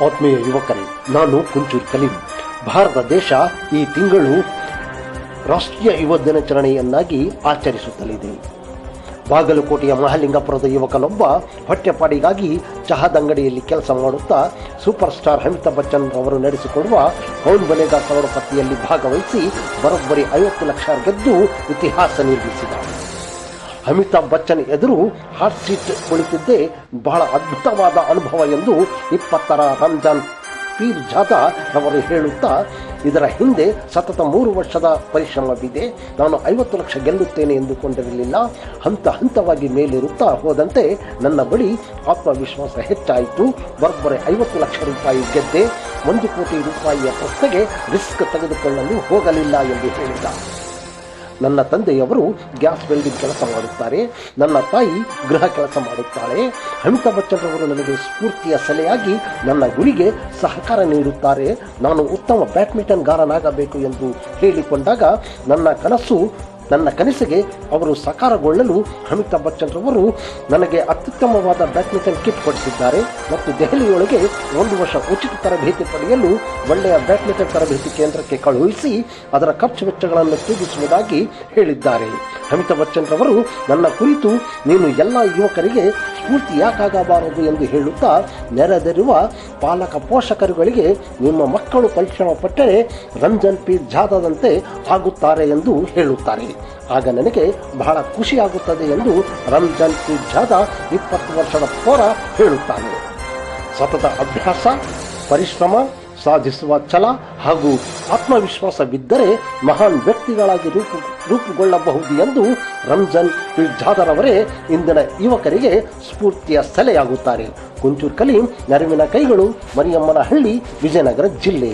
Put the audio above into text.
ಆತ್ಮೀಯ ಯುವಕರೇ, ನಾನು ಕುಂಚೂರ್ ಕಲೀಂ. ಭಾರತ ದೇಶ ಈ ತಿಂಗಳು ರಾಷ್ಟ್ರೀಯ ಯುವ ದಿನಾಚರಣೆಯನ್ನಾಗಿ ಆಚರಿಸುತ್ತಲಿದೆ. ಬಾಗಲಕೋಟೆಯ ಮಹಾಲಿಂಗಪುರದ ಯುವಕನೊಬ್ಬ ಹೊಟ್ಟೆಪಾಡಿಗಾಗಿ ಚಹಾದಂಗಡಿಯಲ್ಲಿ ಕೆಲಸ ಮಾಡುತ್ತಾ ಸೂಪರ್ ಸ್ಟಾರ್ ಅಮಿತಾಬ್ ಬಚ್ಚನ್ ಅವರು ನಡೆಸಿಕೊಡುವ ಕೌನ್ ಬನೇಗಾ ಕರೋಡಪತಿಯಲ್ಲಿ ಭಾಗವಹಿಸಿ ಬರೋಬ್ಬರಿ 50 ಲಕ್ಷ ಗೆದ್ದು ಇತಿಹಾಸ ನಿರ್ಮಿಸಿದ. ಅಮಿತಾಬ್ ಬಚ್ಚನ್ ಎದುರು ಹಾಟ್ ಸೀಟ್ ಕುಳಿತಿದ್ದೇ ಬಹಳ ಅದ್ಭುತವಾದ ಅನುಭವ ಎಂದು 20ರ ರಂಜಾನ್ ಪೀರ್ ಜಾದಾ ಅವರು ಹೇಳುತ್ತಾ, ಇದರ ಹಿಂದೆ ಸತತ 3 ವರ್ಷದ ಪರಿಶ್ರಮವಿದೆ. ನಾನು 50 ಲಕ್ಷ ಗೆಲ್ಲುತ್ತೇನೆ ಎಂದುಕೊಂಡಿರಲಿಲ್ಲ. ಹಂತವಾಗಿ ಮೇಲಿರುತ್ತಾ ಹೋದಂತೆ ನನ್ನ ಬಳಿ ಆತ್ಮವಿಶ್ವಾಸ ಹೆಚ್ಚಾಯಿತು. ಬರೋಬ್ಬರಿ 50 ಲಕ್ಷ ರೂಪಾಯಿ ಗೆದ್ದೆ. 1 ಕೋಟಿ ರೂಪಾಯಿಯ ಪ್ರಶ್ನೆಗೆ ರಿಸ್ಕ್ ತೆಗೆದುಕೊಳ್ಳಲು ಹೋಗಲಿಲ್ಲ ಎಂದು ಹೇಳಿದ. ನನ್ನ ತಂದೆಯವರು ಗ್ಯಾಸ್ ವೆಲ್ಡಿಂಗ್ ಕೆಲಸ ಮಾಡುತ್ತಾರೆ. ನನ್ನ ತಾಯಿ ಗೃಹ ಕೆಲಸ ಮಾಡುತ್ತಾಳೆ. ಅಮಿತಾಬ್ ಬಚ್ಚನ್ ಅವರು ನನಗೆ ಸ್ಫೂರ್ತಿಯ ಸೆಲೆಯಾಗಿ ನನ್ನ ಗುರಿಗೆ ಸಹಕಾರ ನೀಡುತ್ತಾರೆ. ನಾನು ಉತ್ತಮ ಬ್ಯಾಡ್ಮಿಂಟನ್ಗಾರನಾಗಬೇಕು ಎಂದು ಹೇಳಿಕೊಂಡಾಗ ನನ್ನ ಕನಸಿಗೆ ಅವರು ಸಾಕಾರಗೊಳ್ಳಲು ಅಮಿತಾಬ್ ಬಚ್ಚನ್ ರವರು ನನಗೆ ಅತ್ಯುತ್ತಮವಾದ ಬ್ಯಾಡ್ಮಿಂಟನ್ ಕಿಟ್ ಕೊಡಿಸಿದ್ದಾರೆ ಮತ್ತು ದೆಹಲಿಯೊಳಗೆ 1 ವರ್ಷ ಉಚಿತ ತರಬೇತಿ ಪಡೆಯಲು ಒಳ್ಳೆಯ ಬ್ಯಾಡ್ಮಿಂಟನ್ ತರಬೇತಿ ಕೇಂದ್ರಕ್ಕೆ ಕಳುಹಿಸಿ ಅದರ ಖರ್ಚು ವೆಚ್ಚಗಳನ್ನು ತೂಗಿಸುವುದಾಗಿ ಹೇಳಿದ್ದಾರೆ. ಅಮಿತಾಬ್ ಬಚ್ಚನ್ ರವರು ನನ್ನ ಕುರಿತು, ನೀನು ಎಲ್ಲ ಯುವಕರಿಗೆ ಸ್ಫೂರ್ತಿ ಯಾಕಾಗಬಾರದು ಎಂದು ಹೇಳುತ್ತಾ, ನೆರೆದಿರುವ ಪಾಲಕ ಪೋಷಕರುಗಳಿಗೆ ನಿಮ್ಮ ಮಕ್ಕಳು ಪರಿಶ್ರಮ ಪಟ್ಟರೆ ರಂಜಾನ್ ಪೀರ್ ಜಾದಾದಂತೆ ಆಗುತ್ತಾರೆ ಎಂದು ಹೇಳುತ್ತಾರೆ. ಆಗ ನನಗೆ ಬಹಳ ಖುಷಿಯಾಗುತ್ತದೆ ಎಂದು ರಂಜಾನ್ ಪೀರ್ ಜಾದಾ 20 ವರ್ಷದ ಪೋರ ಹೇಳುತ್ತಾನೆ. ಸತತ ಅಭ್ಯಾಸ, ಪರಿಶ್ರಮ, ಸಾಧಿಸುವ ಛಲ ಹಾಗೂ ಆತ್ಮವಿಶ್ವಾಸವಿದ್ದರೆ ಮಹಾನ್ ವ್ಯಕ್ತಿಗಳಾಗಿ ರೂಪುಗೊಳ್ಳಬಹುದು ಎಂದು ರಂಜಾನ್ ಪೀರ್ ಜಾದಾರವರೇ ಇಂದಿನ ಯುವಕರಿಗೆ ಸ್ಫೂರ್ತಿಯ ಸೆಲೆಯಾಗುತ್ತಾರೆ. ಕುಂಚೂರ್ ಕಲೀಂ, ನೆರವಿನ ಕೈಗಳು, ಮರಿಯಮ್ಮನಹಳ್ಳಿ, ವಿಜಯನಗರ ಜಿಲ್ಲೆ.